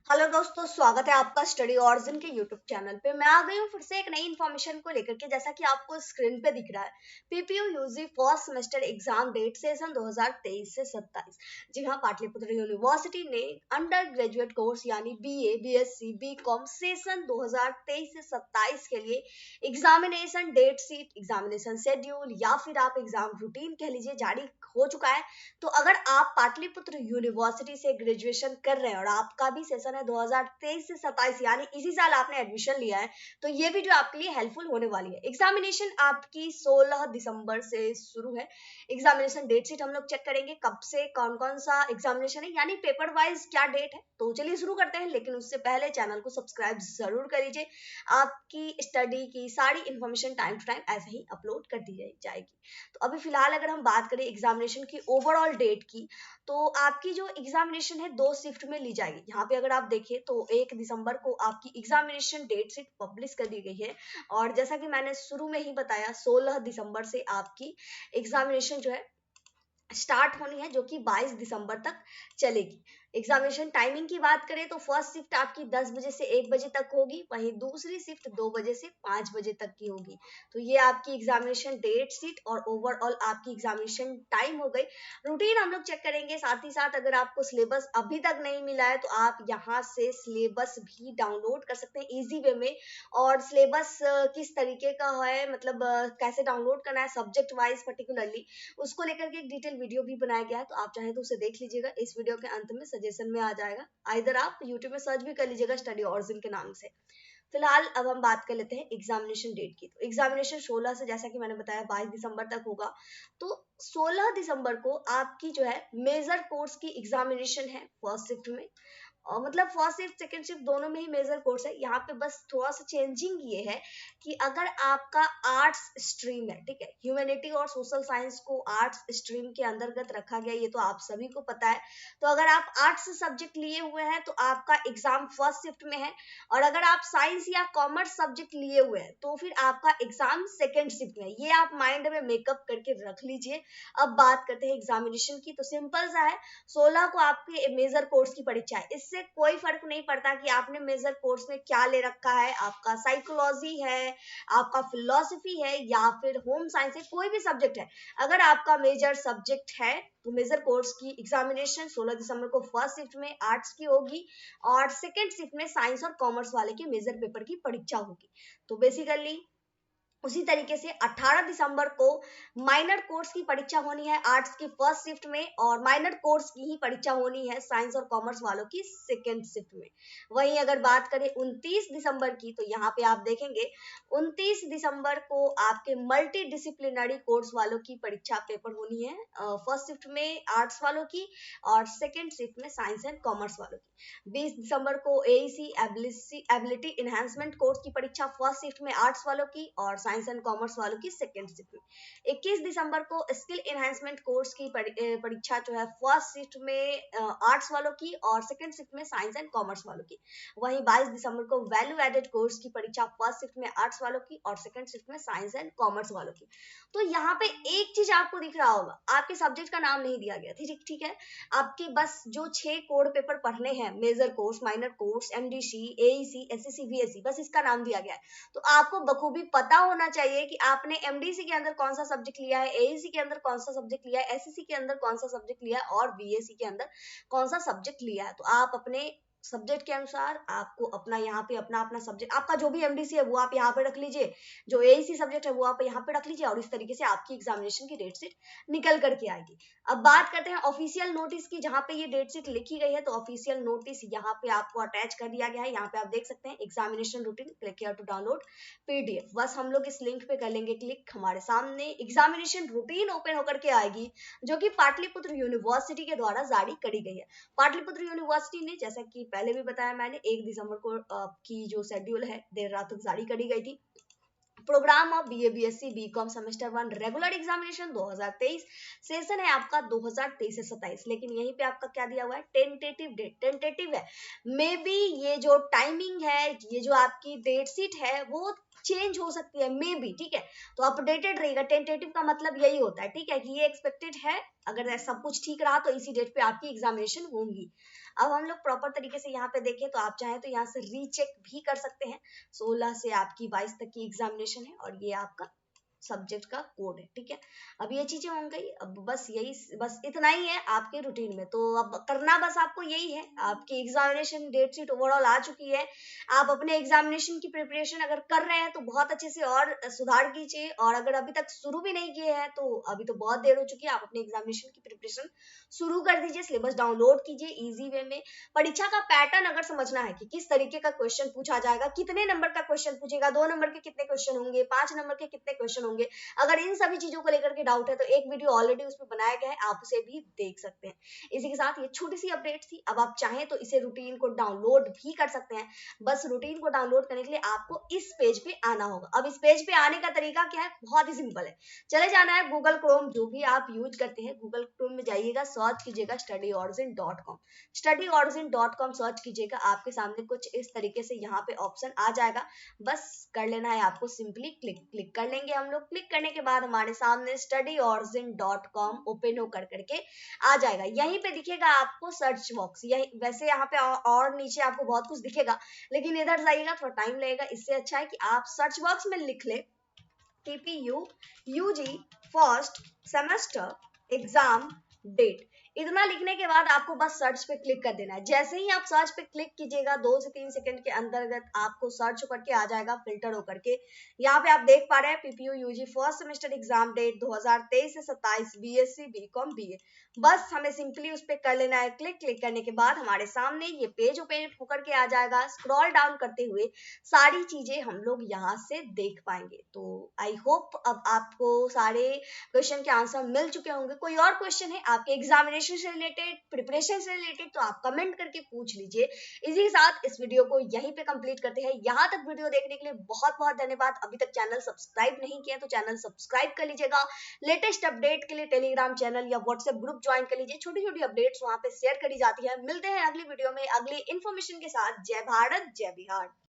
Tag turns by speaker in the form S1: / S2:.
S1: Hello दोस्तों, स्वागत है आपका स्टडी ऑरिजिन के यूट्यूब चैनल पे। मैं आ गई हूँ फिर से एक नई इन्फॉर्मेशन को लेकर के। जैसा कि आपको स्क्रीन पे दिख रहा है, PPU UG first semester exam date session 2023 से 27। जी हाँ, पाटलिपुत्र यूनिवर्सिटी ने अंडर ग्रेजुएट कोर्स यानी बीए, बीएससी, बीकॉम सेशन 2023 से 27 के लिए examination date sheet, examination schedule या फिर आप एग्जाम रूटीन कह लीजिए, जारी हो चुका है। तो अगर आप पाटलिपुत्र यूनिवर्सिटी से ग्रेजुएशन कर रहे हैं और आपका भी सेशन है 2023 से 27 यानी इसी साल आपने एडमिशन लिया है, तो ये वीडियो आपके लिए हेल्पफुल होने वाली है। एग्जामिनेशन आपकी 16 दिसंबर से शुरू है। एग्जामिनेशन डेट शीट हम लोग चेक करेंगे कब से कौन कौन सा एग्जामिनेशन है, यानी पेपर वाइज क्या डेट है। तो चलिए शुरू करते हैं, लेकिन उससे पहले चैनल को सब्सक्राइब जरूर कर लीजिए। आपकी स्टडी की सारी इंफॉर्मेशन टाइम टू टाइम ऐसे ही अपलोड कर दी जाएगी। तो अभी फिलहाल अगर हम बात करें एग्जामिनेशन की ओवरऑल डेट की, तो आपकी जो एग्जामिनेशन है 2 शिफ्ट में ली जाएगी। यहाँ पे अगर आप देखें तो 1 दिसंबर को आपकी एग्जामिनेशन डेट शीट पब्लिश कर दी गई है, और जैसा कि मैंने शुरू में ही बताया 16 दिसंबर से आपकी एग्जामिनेशन जो है स्टार्ट होनी है, जो कि 22 दिसंबर तक चलेगी। एग्जामिनेशन टाइमिंग की बात करें तो फर्स्ट शिफ्ट आपकी 10 बजे से 1 बजे तक होगी, वहीं दूसरी शिफ्ट 2 बजे से 5 बजे तक की होगी। तो ये आपकी एग्जामिनेशन डेट शीट और ओवरऑल आपकी एग्जामिनेशन टाइम हो गई। रूटीन हम लोग चेक करेंगे, साथ ही साथ अगर आपको सिलेबस अभी तक नहीं मिला है तो आप यहाँ से सिलेबस भी डाउनलोड कर सकते हैं इजी वे में। और सिलेबस किस तरीके का है, मतलब कैसे डाउनलोड करना है सब्जेक्ट वाइज पर्टिकुलरली, उसको लेकर के एक डिटेल वीडियो भी बनाया गया है। तो आप चाहें तो उसे देख लीजिएगा, इस वीडियो के अंत में सजेशन में आ जाएगा। आइदर आप यूट्यूब में सर्च भी कर लीजिएगा स्टडी ऑरिजिन के नाम से। फिलहाल अब हम बात कर लेते हैं एग्जामिनेशन डेट की। तो एग्जामिनेशन 16 से, जैसा कि मैंने बताया, 22 दिसंबर तक होगा। तो 16 दिसंबर को आपकी जो है मेजर कोर्स की एग्जामिनेशन है फर्स्ट शिफ्ट में। मतलब फर्स्ट शिफ्ट सेकंड शिफ्ट दोनों में ही मेजर कोर्स है। यहाँ पे बस थोड़ा सा चेंजिंग ये है कि अगर आपका आर्ट्स स्ट्रीम है, ठीक है, ह्यूमैनिटी और सोशल साइंस को आर्ट्स स्ट्रीम के अंतर्गत रखा गया, ये तो आप सभी को पता है। तो अगर आप आर्ट्स सब्जेक्ट लिए हुए हैं तो आपका एग्जाम फर्स्ट शिफ्ट में है, और अगर आप साइंस या कॉमर्स सब्जेक्ट लिए हुए हैं तो फिर आपका एग्जाम सेकेंड शिफ्ट में है। ये आप माइंड में मेकअप करके रख लीजिए। अब बात करते हैं एग्जामिनेशन की। तो सिंपल सा है, 16 को आपके मेजर कोर्स की परीक्षा है। इससे कोई फर्क नहीं पड़ता कि आपने मेजर कोर्स में क्या ले रखा है, आपका साइकोलॉजी है, आपका फिलोसफी है या फिर होम साइंस है, कोई भी सब्जेक्ट है। अगर आपका मेजर सब्जेक्ट है तो मेजर कोर्स की एग्जामिनेशन 16 दिसंबर को फर्स्ट शिफ्ट में आर्ट्स की होगी, और सेकेंड शिफ्ट में साइंस और कॉमर्स वाले के मेजर पेपर की परीक्षा होगी। तो बेसिकली उसी तरीके से 18 दिसंबर को माइनर कोर्स की परीक्षा होनी है आर्ट्स की फर्स्ट शिफ्ट में, और माइनर कोर्स की ही परीक्षा होनी है साइंस और कॉमर्स वालों की सेकेंड शिफ्ट में। वहीं अगर बात करें 29 दिसंबर की, तो यहाँ पे आप देखेंगे 29 दिसंबर को आपके मल्टी डिसिप्लिनरी कोर्स वालों की परीक्षा पेपर होनी है फर्स्ट शिफ्ट में आर्ट्स वालों की, और सेकेंड शिफ्ट में साइंस एंड कॉमर्स वालों की। 20 दिसंबर को एईसी एबिलिटी एनहांसमेंट कोर्स की परीक्षा फर्स्ट शिफ्ट में आर्ट्स वालों की, और साइंस एंड कॉमर्स वालों की सेकेंड शिफ्ट में। 21 दिसंबर को स्किल एनहांसमेंट कोर्स की परीक्षा जो है फर्स्ट शिफ्ट में आर्ट्स वालों की, और सेकेंड शिफ्ट में साइंस एंड कॉमर्स वालों की। वहीं 22 दिसंबर को वैल्यू एडेड कोर्स की परीक्षा फर्स्ट शिफ्ट में आर्ट्स वालों की, और सेकेंड शिफ्ट में साइंस एंड कॉमर्स वालों की। तो यहाँ पे एक चीज आपको दिख रहा होगा, आपके सब्जेक्ट का नाम नहीं दिया गया, ठीक ठीक है। आपके बस जो 6 कोड पेपर पढ़ने हैं, major course, minor course, MDC, AEC, SSC, VSC, बस इसका नाम दिया गया है। तो आपको बखूबी पता होना चाहिए कि आपने एमडीसी के अंदर कौन सा सब्जेक्ट लिया है, एईसी के अंदर कौन सा सब्जेक्ट लिया है, एसएससी के अंदर कौन सा सब्जेक्ट लिया है, और बीएससी के अंदर कौन सा सब्जेक्ट लिया है। तो आप अपने सब्जेक्ट के अनुसार आपको अपना यहाँ पे अपना अपना सब्जेक्ट, आपका जो भी एमडीसी है वो आप यहाँ पे रख लीजिए, जो एईसी सब्जेक्ट है वो आप यहाँ पे रख लीजिए, और इस तरीके से आपकी एग्जामिनेशन की डेट शीट निकल करके आएगी। अब बात करते हैं ऑफिशियल नोटिस की, जहाँ पे ये डेट शीट लिखी गई है। तो ऑफिशियल नोटिस यहाँ पे आपको अटैच कर दिया गया है। यहाँ पे आप देख सकते हैं examination routine, click here to download PDF. बस हम लोग इस लिंक पे कर लेंगे क्लिक, हमारे सामने एग्जामिनेशन रूटीन ओपन होकर के आएगी, जो कि पाटलिपुत्र यूनिवर्सिटी के द्वारा जारी करी गई है। पाटलिपुत्र यूनिवर्सिटी ने, जैसा कि पहले भी बताया मैंने, 1 दिसंबर को की जो शेड्यूल है देर रात तक जारी करी गई थी। Program of BA, BSc, BCom semester 1 regular examination 2023 session है आपका 2023 से 27। लेकिन यहीं पे आपका क्या दिया हुआ है, टेंटेटिव डेट, टेंटेटिव है। मे बी ये जो टाइमिंग है, ये जो आपकी डेट शीट है वो चेंज हो सकती है, मे बी, ठीक है। तो अपडेटेड रहेगा, टेंटेटिव का मतलब यही होता है, ठीक है, कि ये एक्सपेक्टेड है, अगर सब कुछ ठीक रहा तो इसी डेट पे आपकी एग्जामिनेशन होंगी। अब हम लोग प्रॉपर तरीके से यहाँ पे देखें तो आप चाहें तो यहाँ से रीचेक भी कर सकते हैं। 16 से आपकी 22 तक की एग्जामिनेशन है और ये आपका सब्जेक्ट का कोड है, ठीक है। अब ये चीजें हो गई, अब बस इतना ही है आपके रूटीन में। तो अब करना बस आपको यही है, आपकी एग्जामिनेशन डेट शीट ओवरऑल आ चुकी है। आप अपने एग्जामिनेशन की प्रिपरेशन अगर कर रहे हैं तो बहुत अच्छे से और सुधार कीजिए, और अगर अभी तक शुरू भी नहीं किए हैं तो अभी तो बहुत देर हो चुकी है, आप अपने एग्जामिनेशन की प्रिपरेशन शुरू कर दीजिए, सिलेबस डाउनलोड कीजिए इजी वे में। परीक्षा का पैटर्न अगर समझना है कि किस तरीके का क्वेश्चन पूछा जाएगा, कितने नंबर का क्वेश्चन पूछेगा, 2 नंबर के कितने क्वेश्चन होंगे, 5 नंबर के कितने क्वेश्चन होंगे, अगर इन सभी चीजों को लेकर के डाउट है तो एक वीडियो ऑलरेडी उसमें बनाया गया है, आप उसे भी देख सकते हैं। इसी के साथ ये छोटी सी अपडेट थी। अब आप चाहें तो इसे रूटीन को डाउनलोड भी कर सकते हैं। बस रूटीन को डाउनलोड करने के लिए आपको इस पेज पे आना होगा। अब इस पेज पे आने का तरीका क्या है, बहुत ही सिंपल है। चले जाना है गूगल क्रोम, जो भी आप यूज करते हैं, गूगल क्रोम में जाइएगा, सर्च कीजिएगा studyorigen.com, studyorigen.com सर्च कीजिएगा, आपके सामने कुछ इस तरीके से यहाँ पे ऑप्शन आ जाएगा। बस कर लेना है आपको, सिंपली क्लिक कर लेंगे हम लोग। क्लिक करने के बाद हमारे सामने studyorigen.com ओपन होकर करके आ जाएगा। यहीं पे दिखेगा आपको सर्च बॉक्स, यही वैसे यहाँ पे और नीचे आपको बहुत कुछ दिखेगा, लेकिन इधर जाइएगा थोड़ा टाइम लगेगा। इससे अच्छा है कि आप सर्च बॉक्स में लिख ले TPU UG first semester exam date. इतना लिखने के बाद आपको बस सर्च पे क्लिक कर देना है। जैसे ही आप सर्च पे क्लिक कीजिएगा 2 से 3 सेकंड के अंतर्गत आपको सर्च होकर के आ जाएगा, फिल्टर होकर के। यहाँ पे आप देख पा रहे हैं PPU UG first semester exam date 2023 से 27 BSc BCom BA। बस हमें सिंपली उस पर कर लेना है क्लिक। क्लिक करने के बाद हमारे सामने ये पेज ओपन होकर के आ जाएगा। स्क्रॉल डाउन करते हुए सारी चीजें हम लोग यहाँ से देख पाएंगे। तो आई होप अब आपको सारे क्वेश्चन के आंसर मिल चुके होंगे। कोई और क्वेश्चन है आपके एग्जामिनेशन से रिलेटेड, प्रिपरेशन से रिलेटेड, तो आप कमेंट करके पूछ लीजिए। इसी के साथ इस वीडियो को यहीं पे कंप्लीट करते हैं। यहाँ तक वीडियो देखने के लिए बहुत बहुत धन्यवाद। अभी तक चैनल सब्सक्राइब नहीं किया तो चैनल सब्सक्राइब कर लीजिएगा। लेटेस्ट अपडेट के लिए टेलीग्राम चैनल या व्हाट्सएप ग्रुप ज्वाइन कर लीजिए। छोटी छोटी अपडेट्स वहाँ पे शेयर करी जाती है। मिलते हैं अगली वीडियो में अगली इन्फॉर्मेशन के साथ। जय भारत जय बिहार।